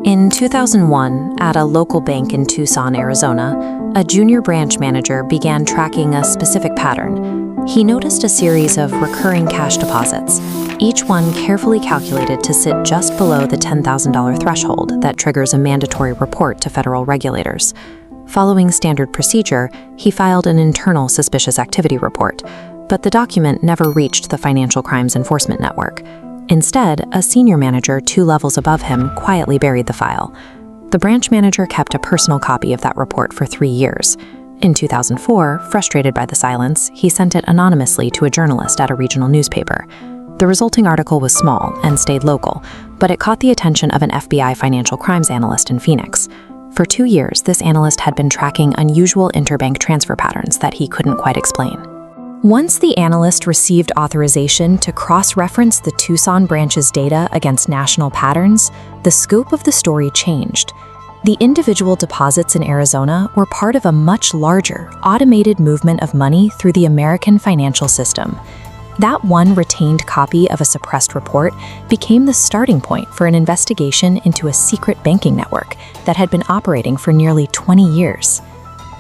In 2001, at a local bank in Tucson, Arizona, a junior branch manager began tracking a specific pattern. He noticed a series of recurring cash deposits, each one carefully calculated to sit just below the $10,000 threshold that triggers a mandatory report to federal regulators. Following standard procedure, he filed an internal suspicious activity report, but the document never reached the Financial Crimes Enforcement Network. Instead, a senior manager 2 levels above him quietly buried the file. The branch manager kept a personal copy of that report for 3 years. In 2004, frustrated by the silence, he sent it anonymously to a journalist at a regional newspaper. The resulting article was small and stayed local, but it caught the attention of an FBI financial crimes analyst in Phoenix. For 2 years, this analyst had been tracking unusual interbank transfer patterns that he couldn't quite explain. Once the analyst received authorization to cross-reference the Tucson branch's data against national patterns, the scope of the story changed. The individual deposits in Arizona were part of a much larger, automated movement of money through the American financial system. That one retained copy of a suppressed report became the starting point for an investigation into a secret banking network that had been operating for nearly 20 years.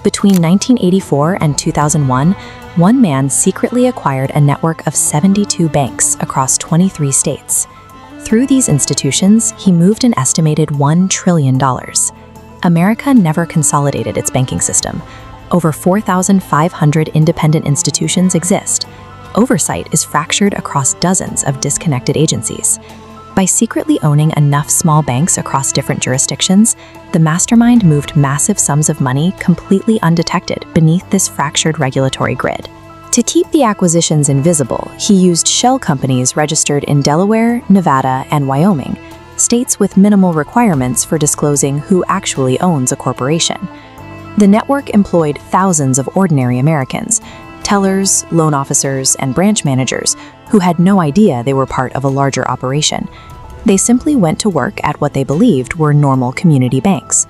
Between 1984 and 2001, one man secretly acquired a network of 72 banks across 23 states. Through these institutions, he moved an estimated $1 trillion. America never consolidated its banking system. Over 4,500 independent institutions exist. Oversight is fractured across dozens of disconnected agencies. By secretly owning enough small banks across different jurisdictions, the mastermind moved massive sums of money completely undetected beneath this fractured regulatory grid. To keep the acquisitions invisible, he used shell companies registered in Delaware, Nevada, and Wyoming, states with minimal requirements for disclosing who actually owns a corporation. The network employed thousands of ordinary Americans, tellers, loan officers, and branch managers who had no idea they were part of a larger operation. They simply went to work at what they believed were normal community banks.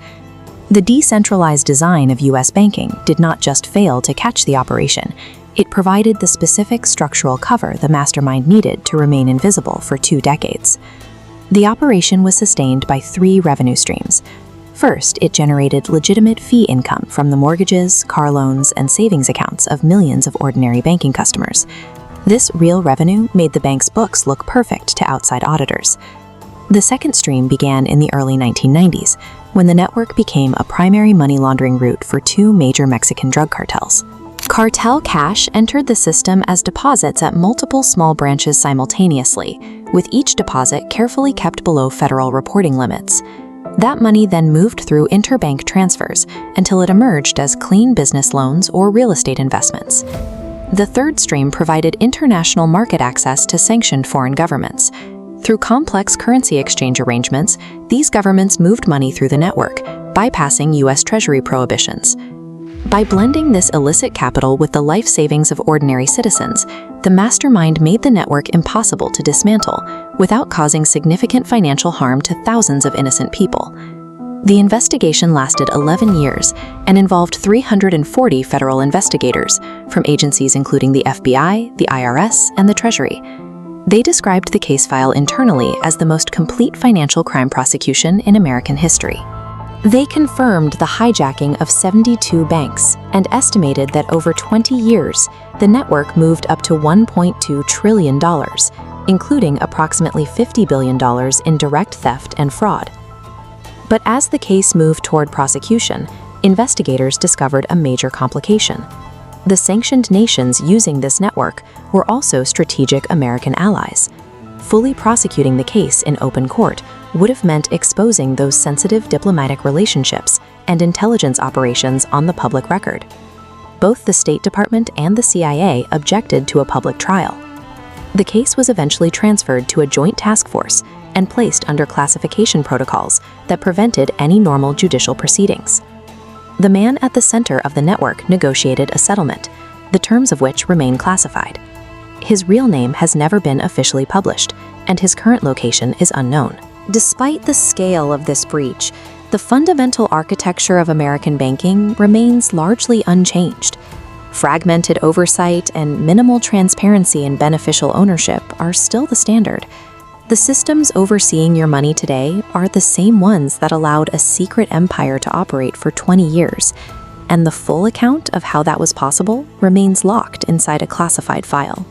The decentralized design of U.S. banking did not just fail to catch the operation, it provided the specific structural cover the mastermind needed to remain invisible for 2 decades. The operation was sustained by 3 revenue streams. First, it generated legitimate fee income from the mortgages, car loans, and savings accounts of millions of ordinary banking customers. This real revenue made the bank's books look perfect to outside auditors. The second stream began in the early 1990s, when the network became a primary money laundering route for 2 major Mexican drug cartels. Cartel cash entered the system as deposits at multiple small branches simultaneously, with each deposit carefully kept below federal reporting limits. That money then moved through interbank transfers until it emerged as clean business loans or real estate investments. The third stream provided international market access to sanctioned foreign governments. Through complex currency exchange arrangements, these governments moved money through the network, bypassing U.S. Treasury prohibitions. By blending this illicit capital with the life savings of ordinary citizens, the mastermind made the network impossible to dismantle without causing significant financial harm to thousands of innocent people. The investigation lasted 11 years and involved 340 federal investigators from agencies including the FBI, the IRS, and the Treasury. They described the case file internally as the most complete financial crime prosecution in American history. They confirmed the hijacking of 72 banks and estimated that over 20 years, the network moved up to $1.2 trillion, including approximately $50 billion in direct theft and fraud. But as the case moved toward prosecution, investigators discovered a major complication. The sanctioned nations using this network were also strategic American allies. Fully prosecuting the case in open court would have meant exposing those sensitive diplomatic relationships and intelligence operations on the public record. Both the State Department and the CIA objected to a public trial. The case was eventually transferred to a joint task force and placed under classification protocols that prevented any normal judicial proceedings. The man at the center of the network negotiated a settlement, the terms of which remain classified. His real name has never been officially published, and his current location is unknown. Despite the scale of this breach, the fundamental architecture of American banking remains largely unchanged. Fragmented oversight and minimal transparency in beneficial ownership are still the standard. The systems overseeing your money today are the same ones that allowed a secret empire to operate for 20 years, and the full account of how that was possible remains locked inside a classified file.